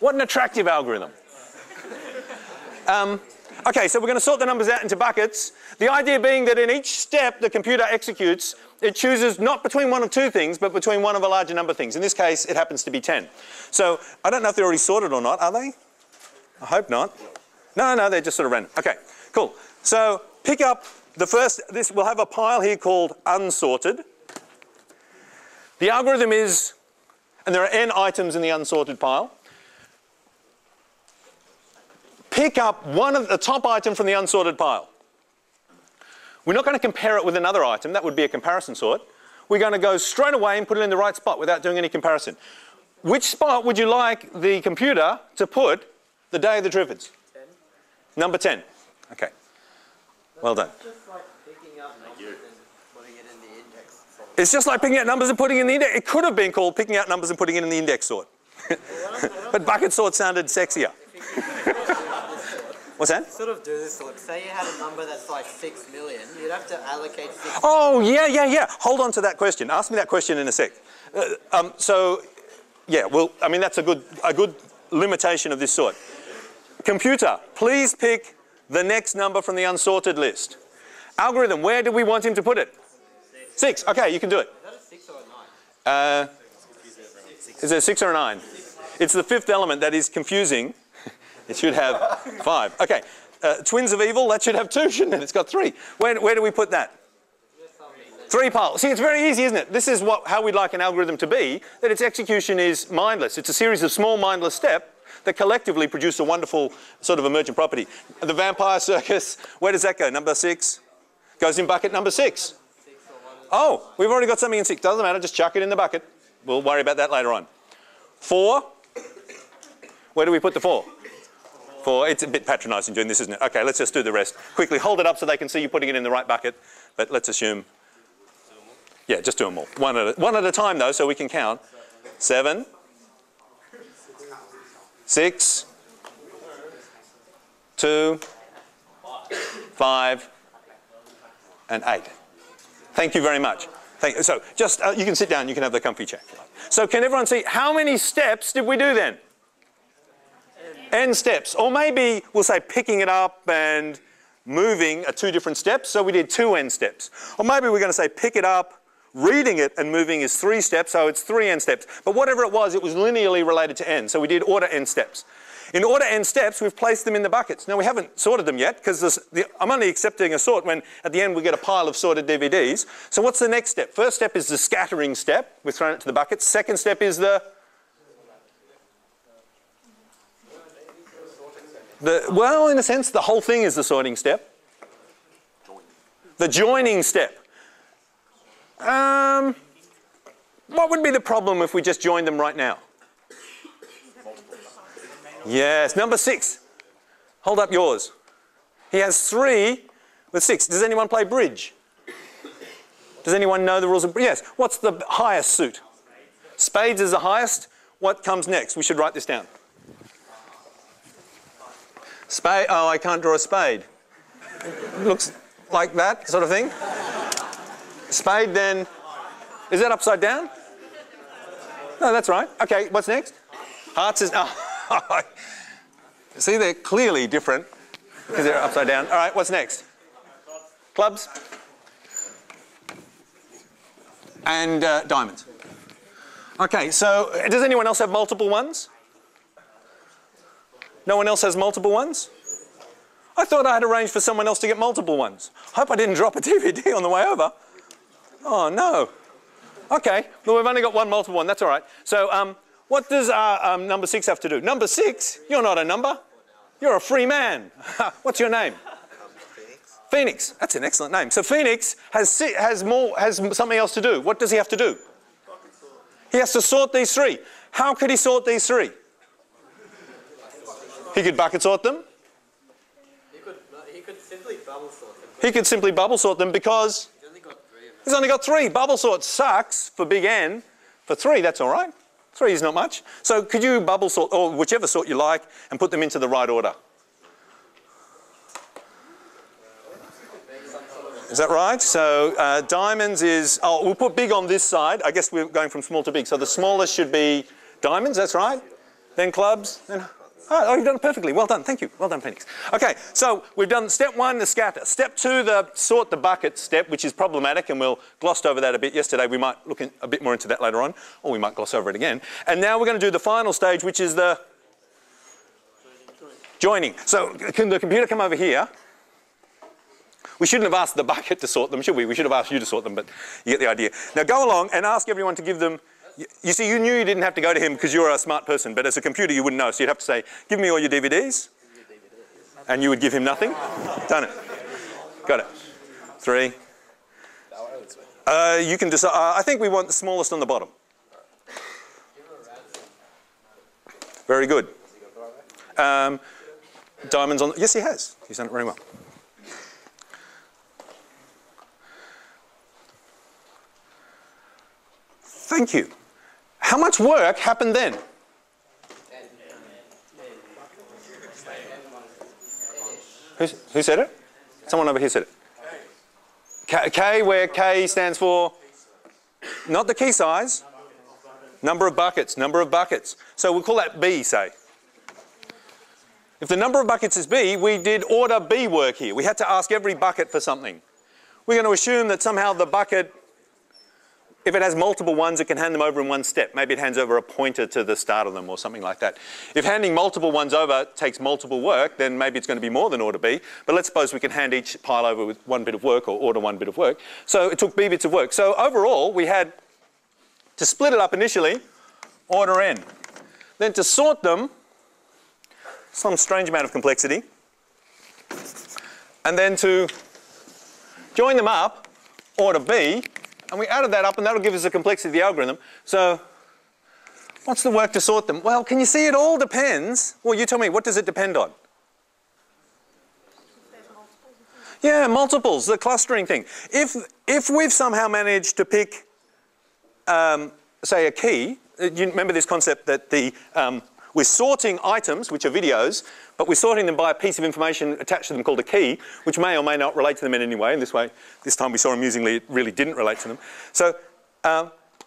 What an attractive algorithm. Okay, so we're going to sort the numbers out into buckets. The idea being that in each step the computer executes, it chooses not between one of two things, but between one of a larger number of things. In this case, it happens to be 10. So I don't know if they're already sorted or not, are they? I hope not. No, they're just sort of random. Okay, cool. So pick up the first, we'll have a pile here called unsorted. The algorithm is, and there are n items in the unsorted pile. Pick up one of the top item from the unsorted pile. We're not going to compare it with another item. That would be a comparison sort. We're going to go straight away and put it in the right spot without doing any comparison. Which spot would you like the computer to put the day of the derivatives? 10. Number 10. Okay. Well done. It's just like picking up numbers and putting it in the index sort. It's just like picking out numbers and putting it in the index. It could have been called picking out numbers and putting it in the index sort. But bucket sort sounded sexier. What's that? Sort of do this sort. Say you had a number that's like 6 million, you'd have to allocate 6. Oh, yeah. Hold on to that question. Ask me that question in a sec. Yeah, well, I mean, that's a good limitation of this sort. Computer, please pick the next number from the unsorted list. Algorithm, where do we want him to put it? 6. Okay, you can do it. Is that a 6 or a 9? Is it a 6 or a 9? It's the fifth element that is confusing. It should have 5. Okay, twins of evil, that should have 2, shouldn't it? It's got 3. Where do we put that? 3 piles. See, it's very easy, isn't it? This is how we'd like an algorithm to be, that its execution is mindless. It's a series of small mindless steps that collectively produce a wonderful sort of emergent property. The vampire circus, where does that go? Number 6? Goes in bucket number 6. Oh, we've already got something in 6. Doesn't matter, just chuck it in the bucket. We'll worry about that later on. 4. Where do we put the 4? 4. It's a bit patronising doing this, isn't it? Okay, let's just do the rest. Quickly, hold it up so they can see you putting it in the right bucket. But let's assume... Yeah, just do them all. One at a time, though, so we can count. 7, 6, 2, 5, and 8. Thank you very much. So, just you can sit down. You can have the comfy chair. So, can everyone see how many steps did we do then? N steps, or maybe we'll say picking it up and moving are 2 different steps. So we did 2 n steps, or maybe we're going to say pick it up. Reading it and moving is 3 steps, so it's 3 n steps. But whatever it was linearly related to n, so we did order n steps. In order n steps, we've placed them in the buckets. Now, we haven't sorted them yet, because I'm only accepting a sort when, at the end, we get a pile of sorted DVDs. So what's the next step? First step is the scattering step. We've thrown it to the buckets. Second step is well, in a sense, the whole thing is the sorting step. The joining step. What would be the problem if we just joined them right now? Yes, number 6. Hold up yours. He has 3 with 6. Does anyone play bridge? Does anyone know the rules of bridge? Yes. What's the highest suit? Spades is the highest. What comes next? We should write this down. Spade. Oh, I can't draw a spade. Looks like that sort of thing. Spade then, is that upside down? No, that's right. Okay, what's next? Hearts is, oh, see, they're clearly different because they're upside down. All right, what's next? Clubs? And diamonds. Okay, so does anyone else have multiple ones? No one else has multiple ones? I thought I had arranged for someone else to get multiple ones. Hope I didn't drop a DVD on the way over. Oh, no. Okay, well, we've only got one multiple one. That's all right. So what does number 6 have to do? Number 6, you're not a number. You're a free man. What's your name? Phoenix. Phoenix. That's an excellent name. So Phoenix has something else to do. What does he have to do? He has to sort these 3. How could he sort these 3? He could bucket sort them. He could simply bubble sort them. He could simply bubble sort them because he's only got 3. Bubble sort sucks for big N. For 3, that's all right. 3 is not much. So could you bubble sort, or whichever sort you like, and put them into the right order? Is that right? So diamonds is, oh, we'll put big on this side. I guess we're going from small to big. So the smallest should be diamonds, that's right. then clubs, then... Oh, you've done it perfectly. Well done. Thank you. Well done, Phoenix. Okay, so we've done step 1, the scatter. Step 2, the sort the bucket step, which is problematic, and we'll glossed over that a bit yesterday. We might look a bit more into that later on, or we might gloss over it again. And now we're going to do the final stage, which is the joining. So can the computer come over here? We shouldn't have asked the bucket to sort them, should we? We should have asked you to sort them, but you get the idea. Now go along and ask everyone to give them... You see, you knew you didn't have to go to him because you're a smart person, but as a computer you wouldn't know, so you'd have to say, give me all your DVDs, and you would give him nothing. Done it. Got it. 3. You can decide. I think we want the smallest on the bottom. Very good. Diamonds on... Yes, he has. He's done it very well. Thank you. How much work happened then? Who said it? Someone over here said it. K, where K stands for? Not the key size. Number of buckets, number of buckets. So we'll call that B, say. If the number of buckets is B, we did order B work here. We had to ask every bucket for something. We're going to assume that somehow the bucket... If it has multiple ones, it can hand them over in one step. Maybe it hands over a pointer to the start of them or something like that. If handing multiple ones over takes multiple work, then maybe it's going to be more than order B. But let's suppose we can hand each pile over with one bit of work or order one bit of work. So it took B bits of work. So overall, we had to split it up initially, order N. Then to sort them, some strange amount of complexity. And then to join them up, order B. And we added that up, and that'll give us the complexity of the algorithm. So what's the work to sort them? Well, can you see it all depends? Well, you tell me, what does it depend on? Yeah, multiples, the clustering thing. If we've somehow managed to pick, say, a key, you remember this concept that we're sorting items, which are videos, but we're sorting them by a piece of information attached to them called a key, which may or may not relate to them in any way. In this way, this time we saw amusingly it really didn't relate to them. So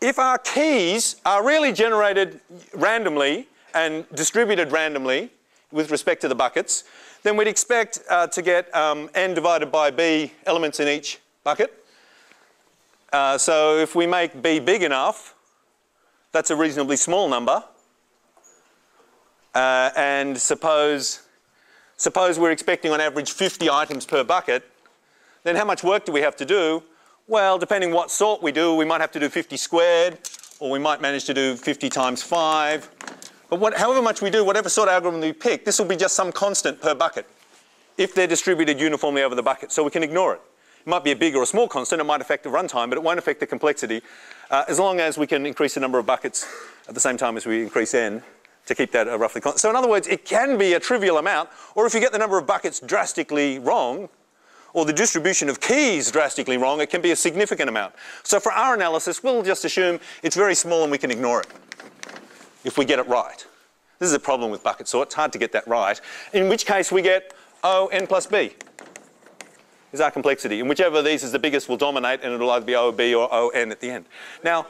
if our keys are really generated randomly and distributed randomly with respect to the buckets, then we'd expect to get n divided by b elements in each bucket. So if we make b big enough, that's a reasonably small number. And suppose we're expecting on average 50 items per bucket, then how much work do we have to do? Well, depending what sort we do, we might have to do 50 squared, or we might manage to do 50 times 5. But however much we do, whatever sort of algorithm we pick, this will be just some constant per bucket if they're distributed uniformly over the bucket, so we can ignore it. It might be a big or a small constant, it might affect the runtime, but it won't affect the complexity as long as we can increase the number of buckets at the same time as we increase n to keep that roughly constant. So in other words, it can be a trivial amount, or if you get the number of buckets drastically wrong, or the distribution of keys drastically wrong, it can be a significant amount. So for our analysis, we'll just assume it's very small and we can ignore it if we get it right. This is a problem with bucket sort. It's hard to get that right, in which case we get O n plus b is our complexity. And whichever of these is the biggest will dominate, and it'll either be O, B, or O, n at the end. Now,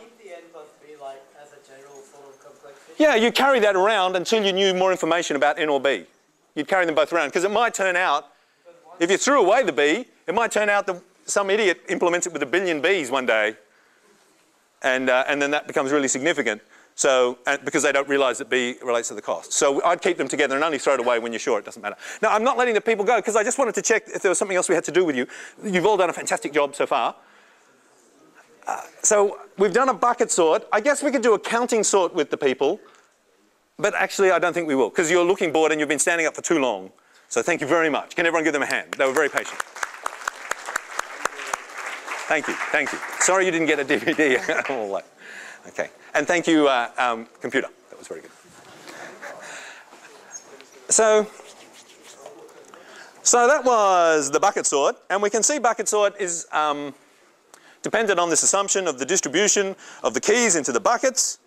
yeah, you carry that around until you knew more information about n or b. You'd carry them both around, because it might turn out, if you threw away the b, it might turn out that some idiot implements it with 1 billion b's one day, and then that becomes really significant. So, because they don't realise that b relates to the cost. So I'd keep them together and only throw it away when you're sure it doesn't matter. Now, I'm not letting the people go, because I just wanted to check if there was something else we had to do with you. You've all done a fantastic job so far. So we've done a bucket sort. I guess we could do a counting sort with the people, but actually I don't think we will, because you're looking bored and you've been standing up for too long. So thank you very much. Can everyone give them a hand? They were very patient. Thank you, thank you. Sorry you didn't get a DVD. All right. Okay, and thank you, computer. That was very good. So that was the bucket sort, and we can see bucket sort is dependent on this assumption of the distribution of the keys into the buckets.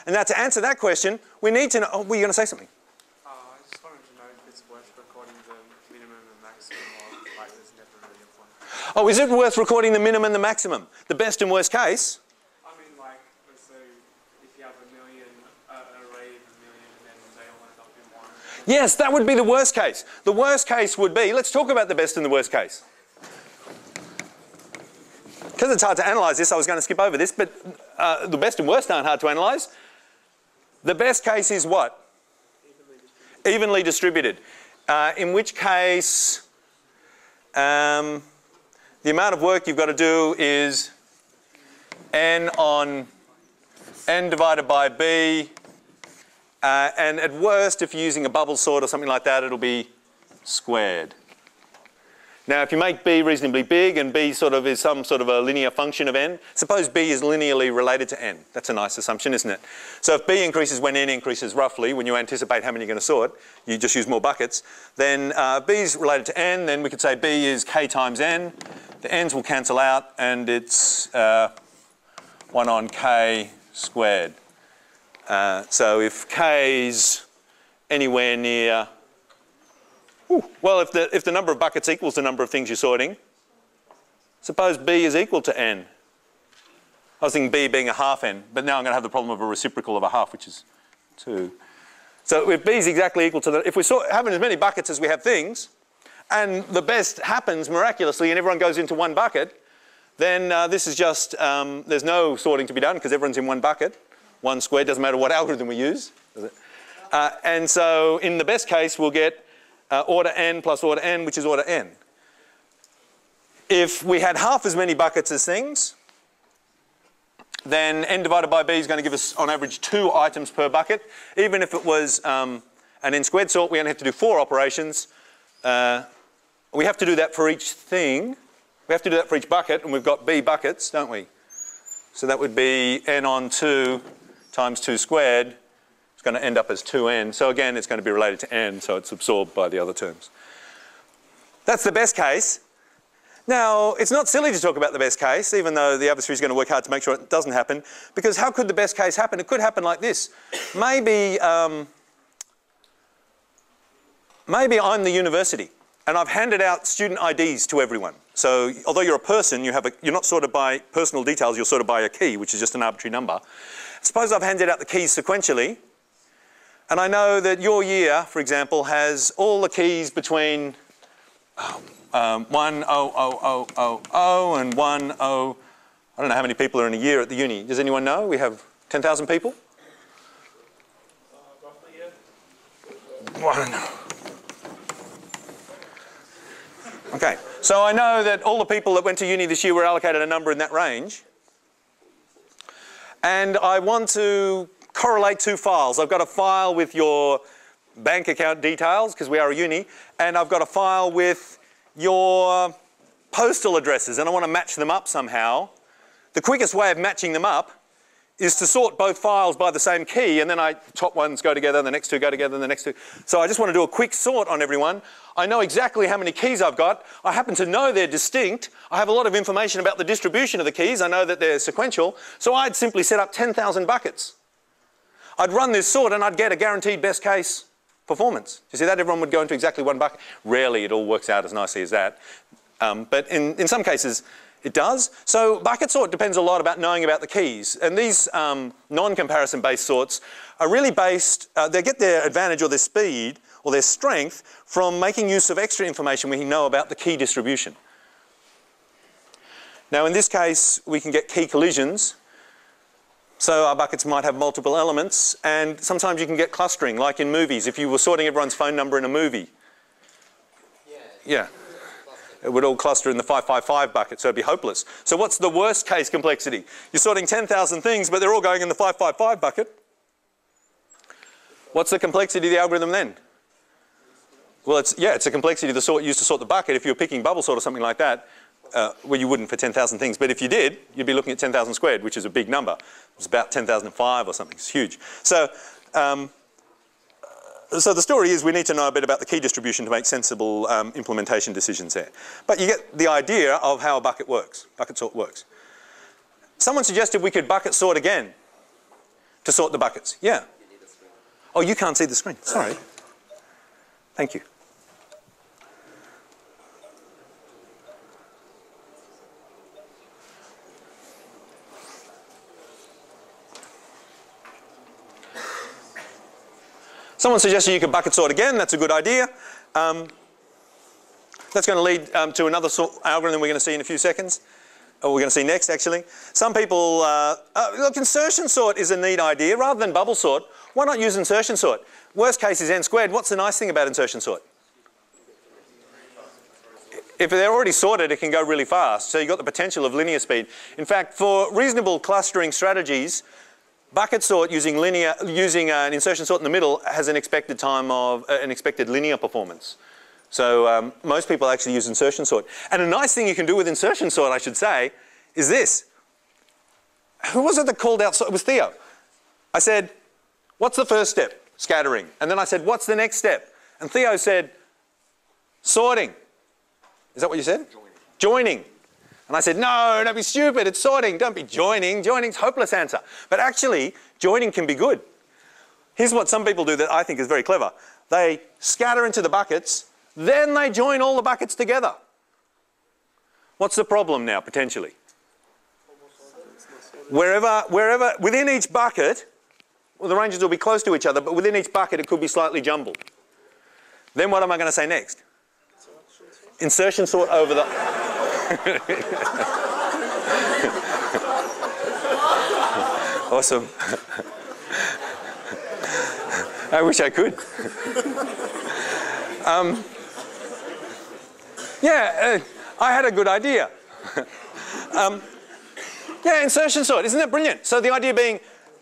And now to answer that question, we need to know... Oh, were you going to say something? I just wanted to know if it's worth recording the minimum and maximum, or like there's never really a point. Oh, is it worth recording the minimum and the maximum? The best and worst case? I mean, like, let's say if you have an array of 1 million and then they Yes, that would be the worst case. The worst case would be, let's talk about the best and the worst case. Because it's hard to analyse this, I was going to skip over this, but the best and worst aren't hard to analyse. The best case is what? Evenly distributed. In which case, the amount of work you've got to do is n on n divided by b. And at worst, if you're using a bubble sort or something like that, it'll be squared. Now, if you make b reasonably big, and b sort of is some sort of a linear function of n, suppose b is linearly related to n. That's a nice assumption, isn't it? So if b increases when n increases roughly, when you anticipate how many you're going to sort, you just use more buckets, then b is related to n, then we could say b is k times n. The n's will cancel out, and it's 1 on k squared. So if k's anywhere near, well, if the number of buckets equals the number of things you're sorting, suppose b is equal to n. I was thinking b being a half n, but now I'm going to have the problem of a reciprocal of a half, which is 2. So if b is exactly equal to the, if we're having as many buckets as we have things, and the best happens miraculously and everyone goes into one bucket, then this is just, there's no sorting to be done because everyone's in one bucket. 1 squared, doesn't matter what algorithm we use, does it? And so in the best case, we'll get order n plus order n, which is order n. If we had half as many buckets as things, then n divided by b is going to give us, on average, 2 items per bucket. Even if it was an n squared sort, we only have to do 4 operations. We have to do that for each thing. We have to do that for each bucket, and we've got b buckets, don't we? So that would be n on 2 times 2 squared. It's going to end up as 2n. So again, it's going to be related to n, so it's absorbed by the other terms. That's the best case. Now, it's not silly to talk about the best case, even though the adversary is going to work hard to make sure it doesn't happen, because how could the best case happen? It could happen like this. Maybe I'm the university, and I've handed out student IDs to everyone. So although you're a person, you're not sorted by personal details, you're sorted by a key, which is just an arbitrary number. Suppose I've handed out the keys sequentially, and I know that your year, for example, has all the keys between 10000 and 10. I don't know how many people are in a year at the uni. Does anyone know? We have 10,000 people? Roughly, yeah. Okay, so I know that all the people that went to uni this year were allocated a number in that range. And I want to correlate 2 files. I've got a file with your bank account details, because we are a uni, and I've got a file with your postal addresses, and I want to match them up somehow. The quickest way of matching them up is to sort both files by the same key, and then top ones go together, the next 2 go together, and the next 2. So I just want to do a quick sort on everyone. I know exactly how many keys I've got. I happen to know they're distinct. I have a lot of information about the distribution of the keys. I know that they're sequential. So I'd simply set up 10,000 buckets. I'd run this sort, and I'd get a guaranteed best case performance. You see that? Everyone would go into exactly one bucket. Rarely it all works out as nicely as that. But in some cases, it does. So bucket sort depends a lot about knowing about the keys. And these non-comparison based sorts are really based, they get their advantage or their speed or their strength from making use of extra information we know about the key distribution. Now in this case, we can get key collisions. So our buckets might have multiple elements, and sometimes you can get clustering, like in movies. If you were sorting everyone's phone number in a movie, yeah, it would all cluster in the 555 bucket, so it'd be hopeless. So what's the worst case complexity? You're sorting 10,000 things, but they're all going in the 555 bucket. What's the complexity of the algorithm then? Well, it's a complexity of the sort used to sort the bucket. If you were picking bubble sort or something like that, well, you wouldn't for 10,000 things, but if you did, you'd be looking at 10,000 squared, which is a big number. It's about 10,005 or something. It's huge. So, so the story is we need to know a bit about the key distribution to make sensible implementation decisions there. But you get the idea of how a bucket works, bucket sort works. Someone suggested we could bucket sort again to sort the buckets. Yeah. Oh, you can't see the screen. Sorry. Thank you. Someone suggested you could bucket sort again. That's a good idea. That's going to lead to another algorithm we're going to see in a few seconds. Or we're going to see next, actually. Some people, look, insertion sort is a neat idea. Rather than bubble sort, why not use insertion sort? Worst case is n squared. What's the nice thing about insertion sort? If they're already sorted, it can go really fast. So you've got the potential of linear speed. In fact, for reasonable clustering strategies, bucket sort using an insertion sort in the middle has an expected time of an expected linear performance. So most people actually use insertion sort. And a nice thing you can do with insertion sort, I should say, is this. Who was it that called out? It was Theo. I said, what's the first step? Scattering. And then I said, what's the next step? And Theo said, sorting. Is that what you said? Joining. And I said, no, don't be stupid. It's sorting. Don't be joining. Joining's a hopeless answer. But actually, joining can be good. Here's what some people do that I think is very clever. They scatter into the buckets, then they join all the buckets together. What's the problem now, potentially? Wherever, within each bucket, well, the ranges will be close to each other, but within each bucket it could be slightly jumbled. Then what am I going to say next? Insertion sort over the... Awesome. I wish I could. I had a good idea. Yeah, insertion sort, isn't that brilliant? So the idea being,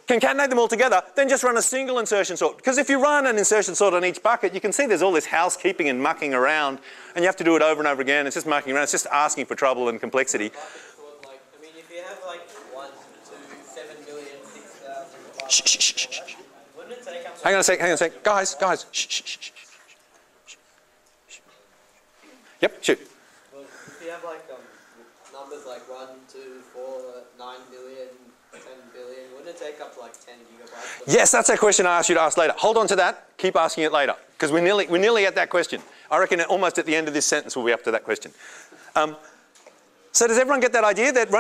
concatenate them all together, then just run a single insertion sort. Because if you run an insertion sort on each bucket, you can see there's all this housekeeping and mucking around, and you have to do it over and over again. It's just mucking around. It's just asking for trouble and complexity. I mean, if you have like 1 to 7 million, 6,000... Shh, shh, shh, shh. Wouldn't it take up... Hang on a sec. Guys. Shh, shh, shh, shh. Yep, shoot. Well, if you have like numbers like 1, 2, 4, 9 billion, 10 billion, wouldn't it take up like 10 gigabytes? Yes, that's a question I asked you to ask later. Hold on to that. Keep asking it later, because we're nearly at that question. I reckon almost at the end of this sentence we'll be up to that question. So does everyone get that idea that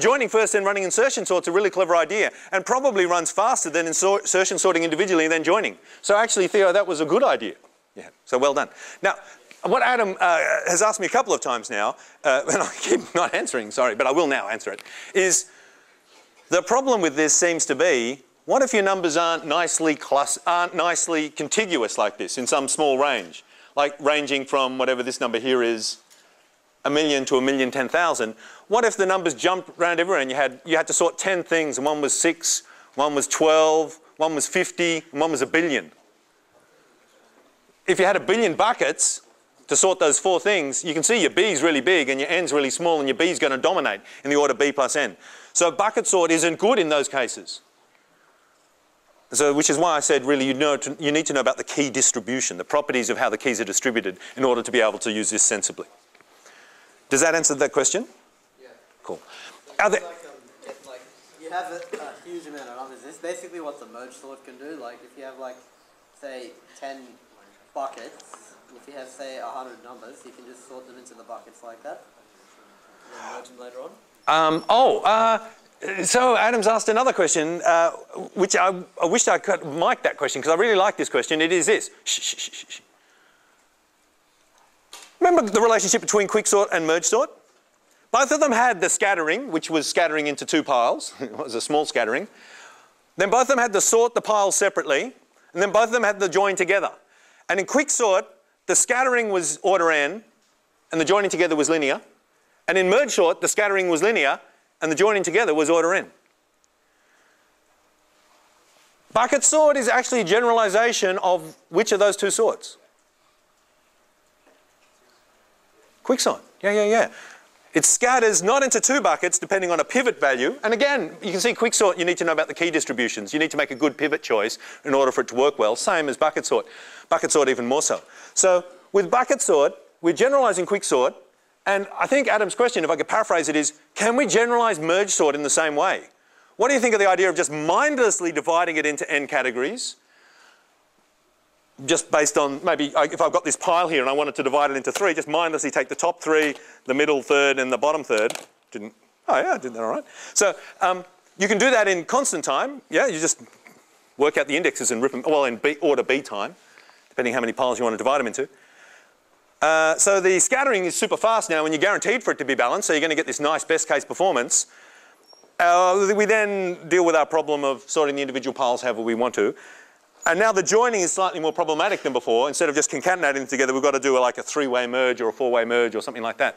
joining first and running insertion sort's a really clever idea, and probably runs faster than insertion sorting individually and then joining? So actually, Theo, that was a good idea. Yeah. So well done. Now, what Adam has asked me a couple of times now, and I keep not answering, sorry, but I will now answer it, is the problem with this seems to be, what if your numbers aren't nicely contiguous like this in some small range, like ranging from whatever this number here is, 1 million to 1,010,000. What if the numbers jumped around everywhere and you had to sort 10 things, and one was 6, one was 12, one was 50, and one was 1 billion? If you had 1 billion buckets to sort those 4 things, you can see your B's really big and your N's really small, and your B's going to dominate in the order B plus N. So bucket sort isn't good in those cases. So, which is why I said really you need to know about the key distribution, the properties of how the keys are distributed in order to be able to use this sensibly. Does that answer that question? Yeah. Cool. You have a huge amount of numbers. This is basically what the merge sort can do. Like if you have like, say, 10 buckets, if you have, say, 100 numbers, you can just sort them into the buckets like that, and then merge them later on. So Adam's asked another question, which I wished I could mic that question, because I really like this question. It is this. Shh, shh, shh, shh. Remember the relationship between quicksort and merge sort? Both of them had the scattering, which was scattering into 2 piles. It was a small scattering. Then both of them had the sort the piles separately, and then both of them had the join together. And in quicksort, the scattering was order n, and the joining together was linear. And in merge sort, the scattering was linear, and the joining together was order n. Bucket sort is actually a generalization of which of those 2 sorts? Quicksort. Yeah. It scatters not into 2 buckets depending on a pivot value. And again, you can see quicksort, you need to know about the key distributions. You need to make a good pivot choice in order for it to work well. Same as bucket sort. Bucket sort even more so. So with bucket sort, we're generalizing quicksort. And I think Adam's question, if I could paraphrase it, is, can we generalize merge sort in the same way? What do you think of the idea of just mindlessly dividing it into n categories? Just based on, maybe if I've got this pile here and I wanted to divide it into 3, just mindlessly take the top 3, the middle third, and the bottom third. Oh yeah, I did that all right. So you can do that in constant time. Yeah, you just work out the indexes and rip them, well, in order B time, depending how many piles you want to divide them into. So the scattering is super fast now, and you're guaranteed for it to be balanced, so you're going to get this nice best case performance. We then deal with our problem of sorting the individual piles however we want to. And now the joining is slightly more problematic than before. Instead of just concatenating them together, we've got to do like a 3-way merge or a 4-way merge or something like that.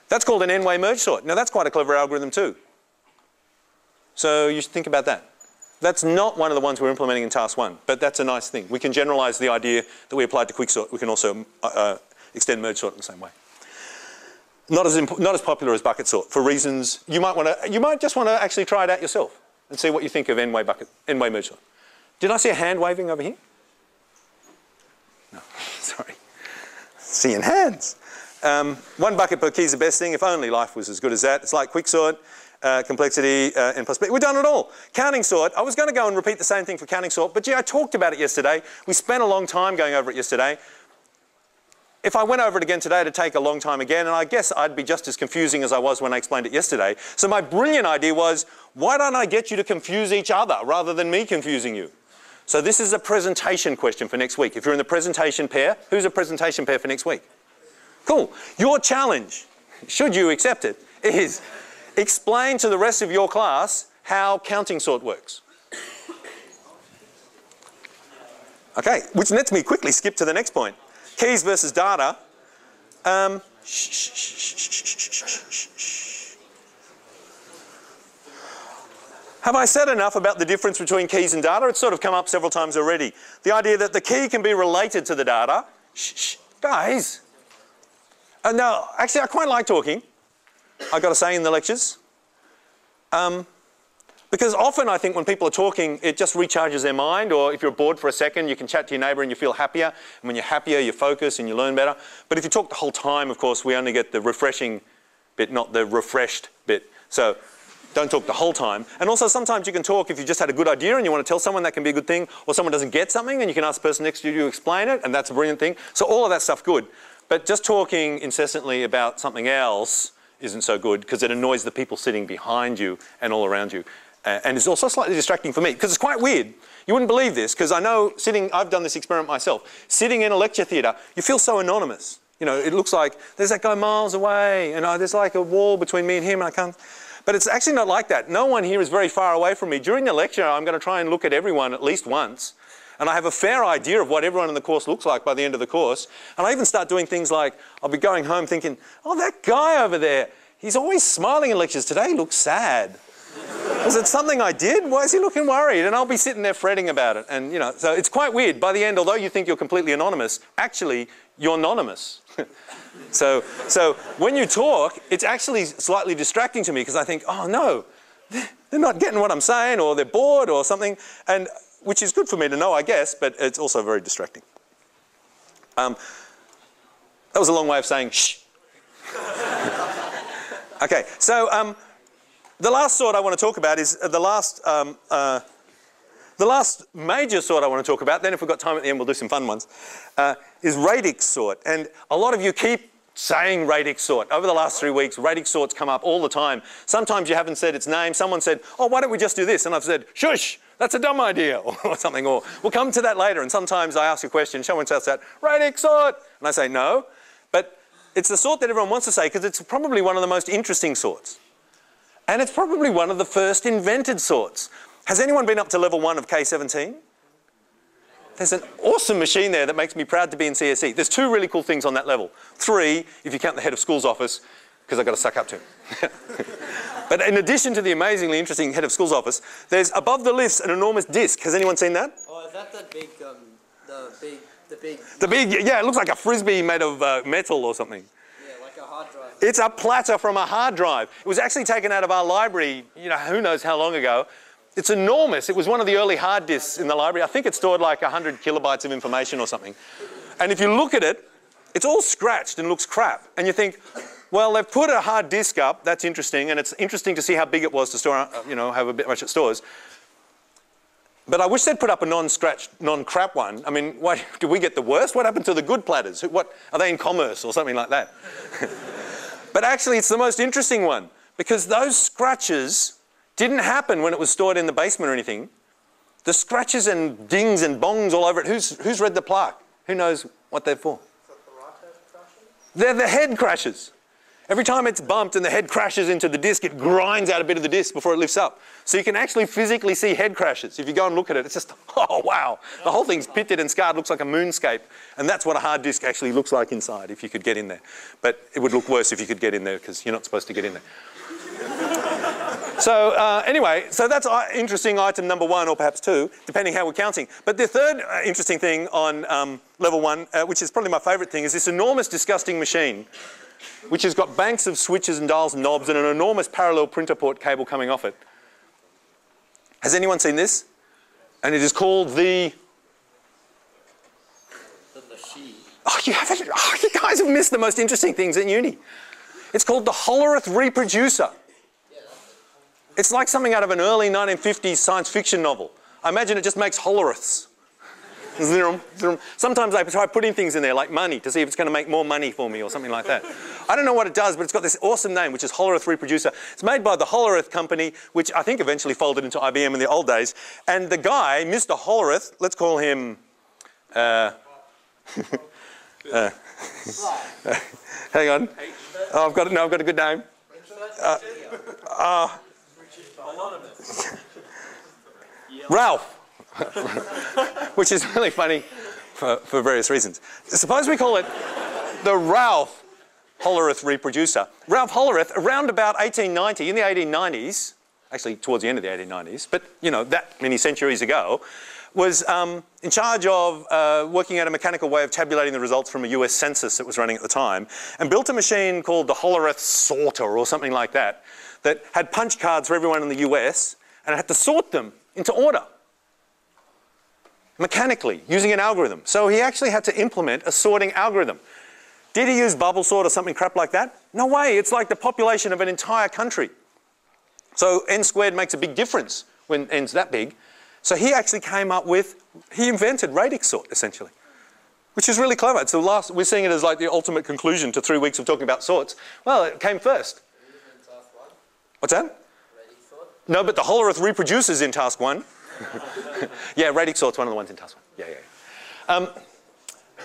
That's called an n-way merge sort. Now that's quite a clever algorithm too. So you should think about that. That's not one of the ones we're implementing in task 1, but that's a nice thing. We can generalize the idea that we applied to quicksort. We can also extend merge sort in the same way. Not as popular as bucket sort for reasons you might just want to actually try it out yourself and see what you think of n-way merge sort. Did I see a hand waving over here? No, sorry. Seeing hands. 1 bucket per key is the best thing. If only life was as good as that. It's like quicksort, complexity, and possibility. We've done it all. Counting sort. I was going to go and repeat the same thing for counting sort, but gee, I talked about it yesterday. We spent a long time going over it yesterday. If I went over it again today, it'd take a long time again, and I guess I'd be just as confusing as I was when I explained it yesterday. So my brilliant idea was, why don't I get you to confuse each other rather than me confusing you? So this is a presentation question for next week. If you're in the presentation pair, who's a presentation pair for next week? Cool. Your challenge, should you accept it, is explain to the rest of your class how counting sort works. Okay, which lets me quickly skip to the next point. Keys versus data. Have I said enough about the difference between keys and data? It's sort of come up several times already. The idea that the key can be related to the data. Guys. No, actually I quite like talking, I've got to say, in the lectures. Because often I think when people are talking, it just recharges their mind, or if you're bored for a second, you can chat to your neighbour and you feel happier. And when you're happier, you focus and you learn better. But if you talk the whole time, of course, we only get the refreshing bit, not the refreshed bit. So don't talk the whole time. And also sometimes you can talk if you just had a good idea and you want to tell someone, that can be a good thing. Or someone doesn't get something and you can ask the person next to you to explain it, and that's a brilliant thing. So all of that stuff good. But just talking incessantly about something else isn't so good, because it annoys the people sitting behind you and all around you. And it's also slightly distracting for me, because it's quite weird. You wouldn't believe this, because I know I've done this experiment myself. Sitting in a lecture theatre, you feel so anonymous. You know, it looks like there's that guy miles away, and there's like a wall between me and him, and I can't. But it's actually not like that. No one here is very far away from me. During the lecture, I'm going to try and look at everyone at least once. And I have a fair idea of what everyone in the course looks like by the end of the course. And I even start doing things like, I'll be going home thinking, oh, that guy over there, he's always smiling in lectures. Today he looks sad. Was it something I did? Why is he looking worried? And I'll be sitting there fretting about it. And, you know, so it's quite weird. By the end, although you think you're completely anonymous, actually, you're anonymous. So when you talk, it's actually slightly distracting to me, because I think, oh, no, they're not getting what I'm saying, or they're bored or something. And which is good for me to know, I guess, but it's also very distracting. That was a long way of saying shh. Okay, so the last sort I want to talk about is the last major sort I want to talk about. Then if we've got time at the end, we'll do some fun ones, is Radix Sort. And a lot of you keep saying Radix Sort. Over the last 3 weeks, Radix Sort's come up all the time. Sometimes you haven't said its name. Someone said, oh, why don't we just do this? And I've said, shush, that's a dumb idea, or something. Or we'll come to that later. And sometimes I ask a question, someone says that, Radix Sort. And I say, no. But it's the sort that everyone wants to say, because it's probably one of the most interesting sorts. And it's probably one of the first invented sorts. Has anyone been up to level 1 of K17? There's an awesome machine there that makes me proud to be in CSE. There's 2 really cool things on that level. 3, if you count the head of school's office, because I've got to suck up to him. But in addition to the amazingly interesting head of school's office, there's above the lifts an enormous disc. Has anyone seen that? Oh, is that the big, yeah, it looks like a frisbee made of metal or something. Yeah, like a hard drive. It's a platter from a hard drive. It was actually taken out of our library, you know, who knows how long ago. It's enormous. It was one of the early hard disks in the library. I think it stored like 100 kilobytes of information or something. And if you look at it, it's all scratched and looks crap. And you think, well, they've put a hard disk up. That's interesting. And it's interesting to see how big it was to store, you know, how much it stores. But I wish they'd put up a non-scratched, non-crap one. I mean, why do we get the worst? What happened to the good platters? What, are they in commerce or something like that? But actually, it's the most interesting one, because those scratches didn't happen when it was stored in the basement or anything. The scratches and dings and bongs all over it. Who's read the plaque? Who knows what they're for? They're the head crashes. Every time it's bumped and the head crashes into the disc, it grinds out a bit of the disc before it lifts up. So you can actually physically see head crashes. If you go and look at it, it's just, oh wow. The whole thing's pitted and scarred, looks like a moonscape. And that's what a hard disk actually looks like inside if you could get in there. But it would look worse if you could get in there because you're not supposed to get in there. So anyway, so that's interesting item number 1 or perhaps 2, depending how we're counting. But the third interesting thing on level 1, which is probably my favourite thing, is this enormous, disgusting machine which has got banks of switches and dials and knobs and an enormous parallel printer port cable coming off it. Has anyone seen this? And it is called the machine. Oh, you haven't? Oh, you guys have missed the most interesting things at uni. It's called the Hollerith reproducer. It's like something out of an early 1950s science fiction novel. I imagine it just makes Holleriths. Sometimes I try putting things in there like money to see if it's going to make more money for me or something like that. I don't know what it does, but it's got this awesome name, which is Hollerith Reproducer. It's made by the Hollerith company, which I think eventually folded into IBM in the old days. And the guy, Mr. Hollerith, let's call him... hang on. Oh, I've got a good name. Ralph. Which is really funny for various reasons. Suppose we call it the Ralph Hollerith reproducer. Ralph Hollerith, around about 1890, in the 1890s, actually towards the end of the 1890s, but you know, that many centuries ago, was in charge of working out a mechanical way of tabulating the results from a US census that was running at the time, and built a machine called the Radix Sorter or something like that, that had punch cards for everyone in the US, and it had to sort them into order. Mechanically, using an algorithm. So he actually had to implement a sorting algorithm. Did he use bubble sort or something crap like that? No way, it's like the population of an entire country. So n squared makes a big difference when n's that big. So he actually came up with, he invented Radix Sort essentially, which is really clever. It's the last, we're seeing it as like the ultimate conclusion to 3 weeks of talking about sorts. Well, it came first. What's that? Radix Sort? No, but the Hollerith reproduces in task 1. Yeah, Radix Sort's one of the ones in task 1. Yeah.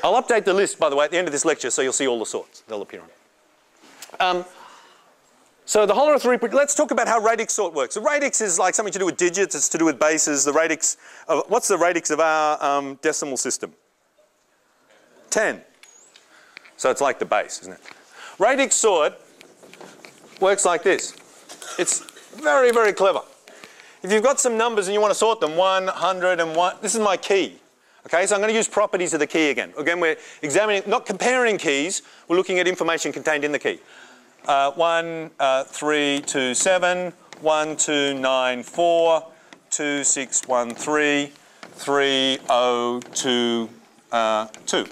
I'll update the list, by the way, at the end of this lecture, so you'll see all the sorts. They'll appear on. So the Hollerith reproducer, let's talk about how Radix Sort works. The radix is like something to do with digits, it's to do with bases. The radix, what's the radix of our decimal system? 10. So it's like the base, isn't it? Radix Sort works like this. It's very, very clever. If you've got some numbers and you want to sort them, 101, this is my key. Okay, so I'm going to use properties of the key again. Again, we're examining, not comparing keys, we're looking at information contained in the key. 1327, 1294, 2613, 3022.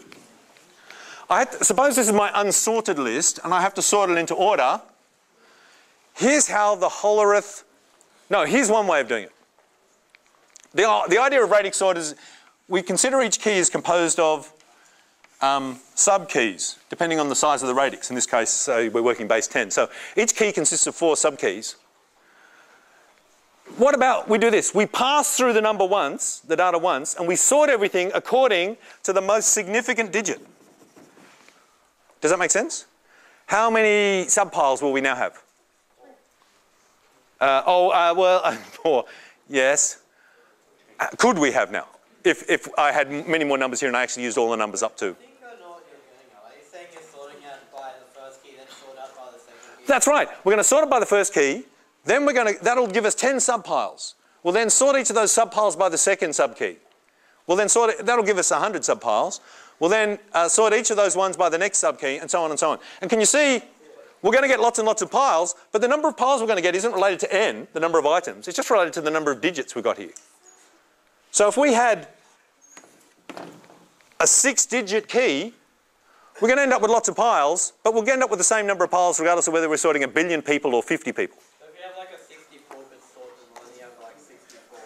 Suppose this is my unsorted list and I have to sort it into order. Here's how the Hollerith... No, here's one way of doing it. The idea of Radix Sort is we consider each key is composed of sub-keys, depending on the size of the radix. In this case, say we're working base 10. So each key consists of 4 sub-keys. What about we do this? We pass through the number once, the data once, and we sort everything according to the most significant digit. Does that make sense? How many subpiles will we now have? 4. Yes. Could we have now? If I had many more numbers here and I actually used all the numbers up to. I think I know what you're doing now. Are you saying you're sorting out by the first key, then sort out by the second key? That's right. We're going to sort it by the first key. Then we're going to, that'll give us 10 subpiles. We'll then sort each of those subpiles by the second subkey. We'll then sort it, that'll give us 100 subpiles. We'll then sort each of those ones by the next subkey, and so on and so on. And can you see? We're going to get lots and lots of piles, but the number of piles we're going to get isn't related to n, the number of items. It's just related to the number of digits we've got here. So if we had a 6-digit key, we're going to end up with lots of piles, but we'll end up with the same number of piles regardless of whether we're sorting 1 billion people or 50 people. So if you have like a 64-bit sort and only have like 64...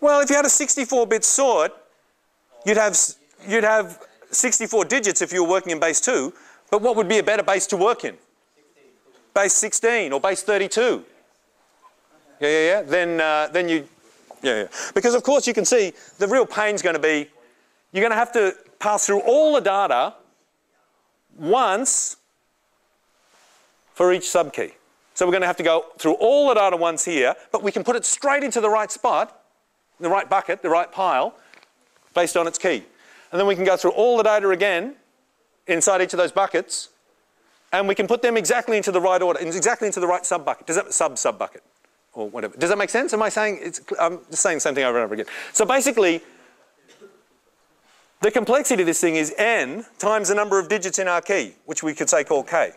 Well, if you had a 64-bit sort, you'd have 64 digits if you were working in base 2, but what would be a better base to work in? 16. Base 16 or base 32. Yeah. Then you Yeah. Because of course you can see the real pain's going to be, you're going to have to pass through all the data once for each subkey. So we're going to have to go through all the data once here, but we can put it straight into the right spot, the right bucket, the right pile, based on its key. And then we can go through all the data again inside each of those buckets, and we can put them exactly into the right order, exactly into the right sub-bucket. Does that sub-bucket or whatever? Does that make sense? Am I saying, I'm just saying the same thing over and over again. So basically, the complexity of this thing is n times the number of digits in our key, which we could say call k.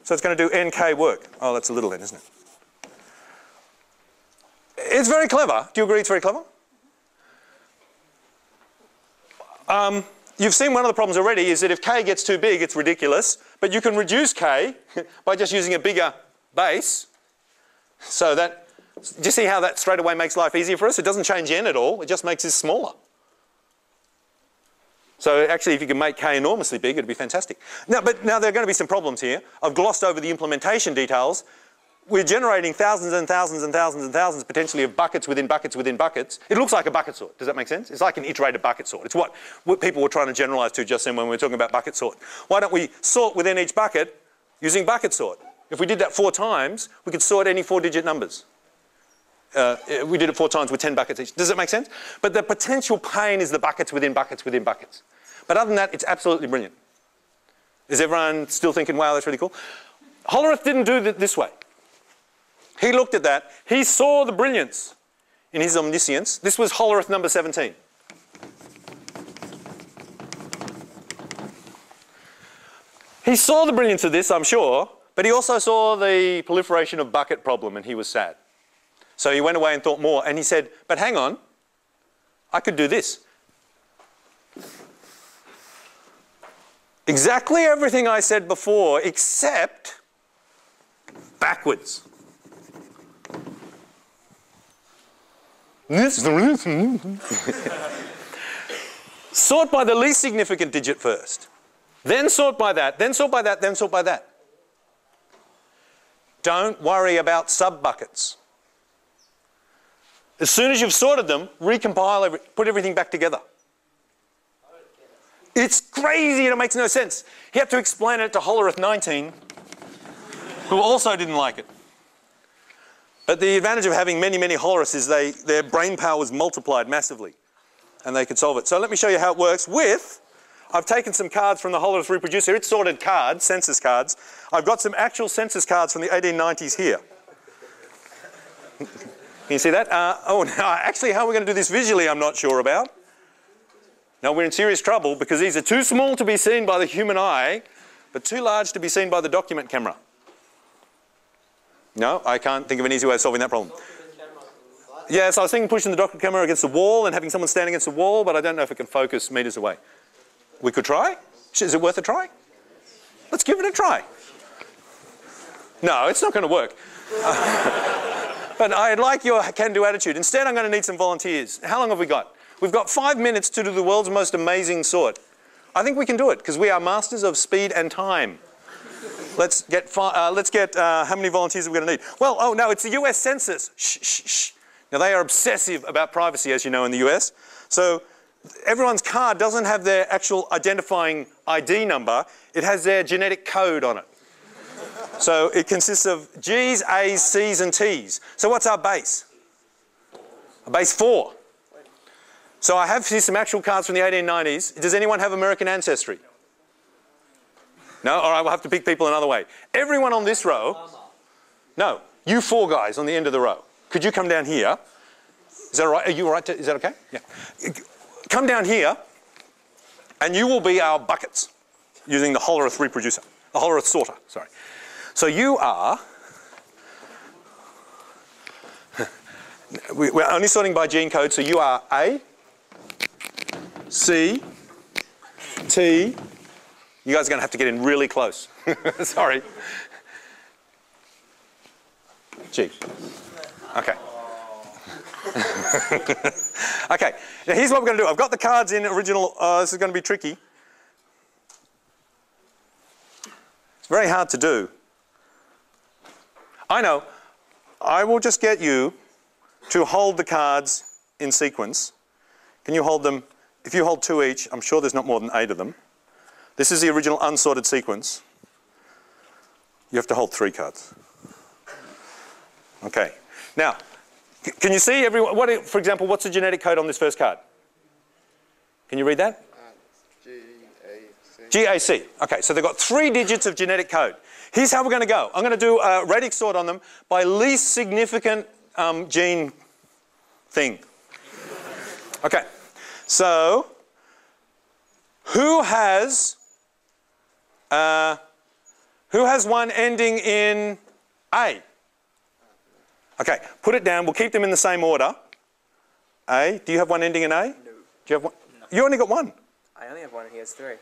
So it's going to do nk work. Oh, that's a little n, isn't it? It's very clever. Do you agree it's very clever? You've seen one of the problems already is that if k gets too big, it's ridiculous. But you can reduce k by just using a bigger base. So that, do you see how that straight away makes life easier for us? It doesn't change n at all. It just makes this smaller. So actually, if you can make k enormously big, it'd be fantastic. Now, but now there are going to be some problems here. I've glossed over the implementation details. We're generating thousands and thousands and thousands and thousands potentially of buckets within buckets within buckets. It looks like a bucket sort. Does that make sense? It's like an iterated bucket sort. It's what people were trying to generalize to just then when we were talking about bucket sort. Why don't we sort within each bucket using bucket sort? If we did that 4 times, we could sort any 4-digit numbers. We did it 4 times with 10 buckets each. Does that make sense? But the potential pain is the buckets within buckets within buckets. But other than that, it's absolutely brilliant. Is everyone still thinking, wow, that's really cool? Hollerith didn't do it this way. He looked at that. He saw the brilliance in his omniscience. This was Hollerith number 17. He saw the brilliance of this, I'm sure, but he also saw the proliferation of bucket problem, and he was sad. So he went away and thought more, and he said, but hang on, I could do this. Exactly everything I said before, except backwards. Sort by the least significant digit first. Then sort by that, then sort by that, then sort by that. Don't worry about sub-buckets. As soon as you've sorted them, recompile, put everything back together. It's crazy and it makes no sense. He had to explain it to Hollerith 19, who also didn't like it. But the advantage of having many, many Holleriths is their brain power was multiplied massively, and they could solve it. So let me show you how it works with, I've taken some cards from the Hollerith reproducer. It's sorted cards, census cards. I've got some actual census cards from the 1890s here. Can you see that? Oh, no, actually how we're going to do this visually I'm not sure about. Now we're in serious trouble because these are too small to be seen by the human eye, but too large to be seen by the document camera. No, I can't think of an easy way of solving that problem. Yes, I was thinking pushing the document camera against the wall and having someone stand against the wall, but I don't know if it can focus meters away. We could try? Is it worth a try? Let's give it a try. No, it's not going to work. But I like your can-do attitude. Instead, I'm going to need some volunteers. How long have we got? We've got 5 minutes to do the world's most amazing sort. I think we can do it because we are masters of speed and time. Let's get how many volunteers are we going to need? Well, oh no, it's the US Census. Shh, shh, shh. Now they are obsessive about privacy, as you know, in the US. So everyone's card doesn't have their actual identifying ID number. It has their genetic code on it. So it consists of G's, A's, C's and T's. So what's our base? A base 4. So I have here some actual cards from the 1890s. Does anyone have American ancestry? No? All right, we'll have to pick people another way. Everyone on this row. No, you 4 guys on the end of the row. Could you come down here? Is that all right? Are you all right? Is that okay? Yeah. Come down here, and you will be our buckets using the Hollerith reproducer, the Hollerith sorter, sorry. So you are, we're only sorting by gene code, so you are A, C, T, you guys are going to have to get in really close. Sorry. G. Okay. Okay, now here's what we're going to do. I've got the cards in original. This is going to be tricky. It's very hard to do. I know. I will just get you to hold the cards in sequence. Can you hold them? If you hold 2 each, I'm sure there's not more than 8 of them. This is the original unsorted sequence. You have to hold 3 cards. Okay. Now, can you see everyone? For example, what's the genetic code on this first card? Can you read that? GAC. Okay, so they've got 3 digits of genetic code. Here's how we're going to go. I'm going to do a Radix sort on them by least significant gene thing. Okay, so who has one ending in A? Okay, put it down. We'll keep them in the same order. A. Do you have one ending in A? No. Do you have one? No. You only got 1. I only have 1 and he has 3.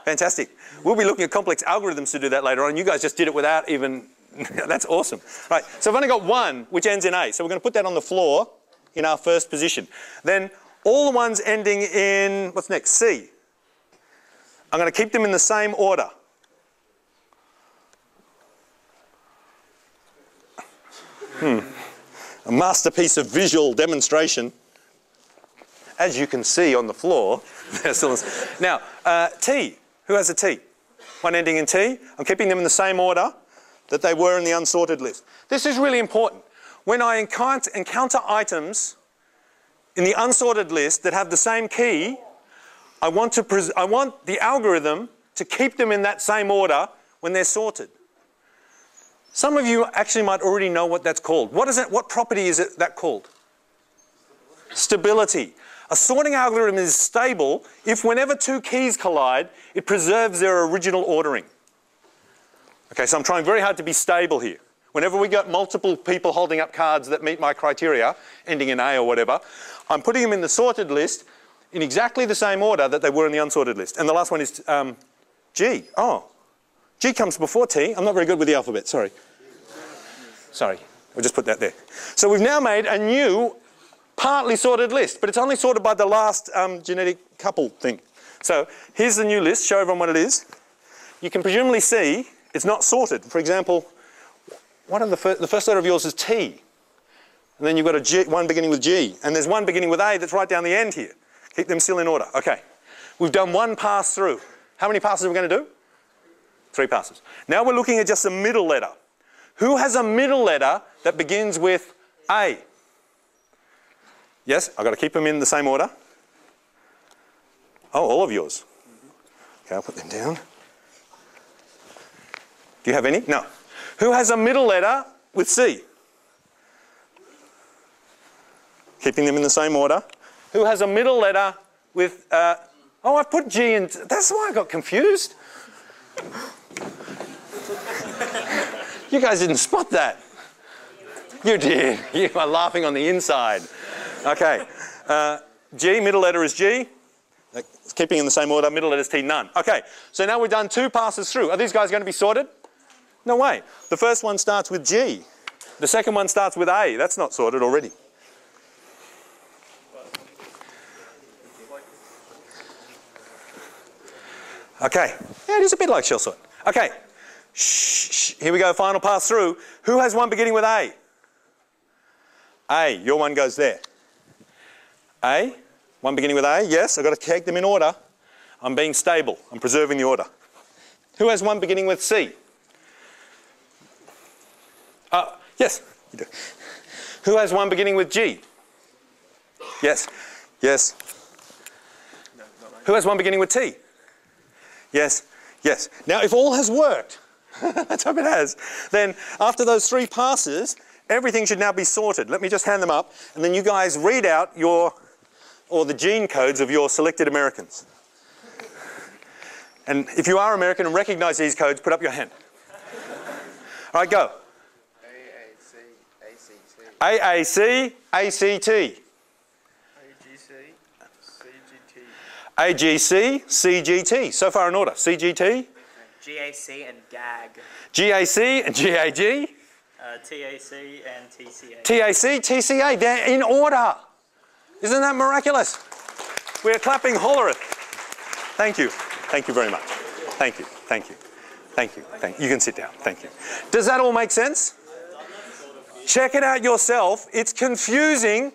Fantastic. We'll be looking at complex algorithms to do that later on. You guys just did it without even... That's awesome. Right, so I've only got 1 which ends in A. So we're going to put that on the floor in our first position. Then all the ones ending in... What's next? C. I'm going to keep them in the same order. A masterpiece of visual demonstration. As you can see on the floor. Now, T. Who has a T? One ending in T. I'm keeping them in the same order that they were in the unsorted list. This is really important. When I encounter items in the unsorted list that have the same key, I want the algorithm to keep them in that same order when they're sorted. Some of you actually might already know what that's called. What property is it that called? Stability. A sorting algorithm is stable if whenever 2 keys collide, it preserves their original ordering. Okay, so I'm trying very hard to be stable here. Whenever we got multiple people holding up cards that meet my criteria, ending in A or whatever, I'm putting them in the sorted list in exactly the same order that they were in the unsorted list. And the last one is G. Oh, G comes before T. I'm not very good with the alphabet, sorry. Sorry, we'll just put that there. So we've now made a new partly sorted list, but it's only sorted by the last genetic couple thing. So here's the new list, show everyone what it is. You can presumably see it's not sorted. For example, the first letter of yours is T. And then you've got one beginning with G. And there's one beginning with A that's right down the end here. Keep them still in order. Okay. We've done 1 pass through. How many passes are we going to do? 3 passes. Now we're looking at just a middle letter. Who has a middle letter that begins with A? Yes, I've got to keep them in the same order. Oh, all of yours. Okay, I'll put them down. Do you have any? No. Who has a middle letter with C? Keeping them in the same order. Who has a middle letter with... oh, I've put G in... That's why I got confused. You guys didn't spot that. You did. You are laughing on the inside. Okay. G, middle letter is G. Keeping in the same order, middle letter is T, none. Okay, so now we've done 2 passes through. Are these guys going to be sorted? No way. The first one starts with G. The second one starts with A. That's not sorted already. Okay. Yeah, it is a bit like shell sort. Okay. Shh. Here we go, final pass through. Who has one beginning with A? A. Your one goes there. A. One beginning with A. Yes, I've got to take them in order. I'm being stable. I'm preserving the order. Who has one beginning with C? Yes, you do. Who has one beginning with G? Yes. Yes. No, not mine. Who has one beginning with T? Yes. Yes. Now, if all has worked, let's hope it has, then after those 3 passes, everything should now be sorted. Let me just hand them up, and then you guys read out the gene codes of your selected Americans. And if you are American and recognize these codes, put up your hand. All right, go. AAC, ACT. AGC, CGT. So far in order. CGT. GAC and GAG. GAC and GAG. TAC and TCA. TAC, TCA. They're in order. Isn't that miraculous? We're clapping Hollerith. Thank you. Thank you very much. Thank you. Thank you. Thank you. Thank you. You can sit down. Thank you. Does that all make sense? Check it out yourself. It's confusing.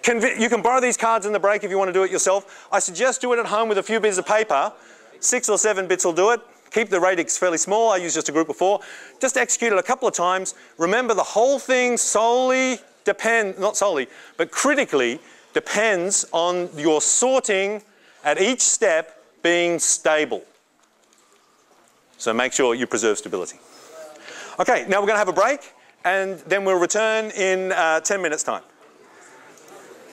You can borrow these cards in the break if you want to do it yourself. I suggest do it at home with a few bits of paper. 6 or 7 bits will do it. Keep the radix fairly small. I use just a group of 4. Just execute it a couple of times. Remember, the whole thing solely depends, not solely, but critically depends on your sorting at each step being stable. So make sure you preserve stability. Okay, now we're going to have a break, and then we'll return in 10 minutes' time.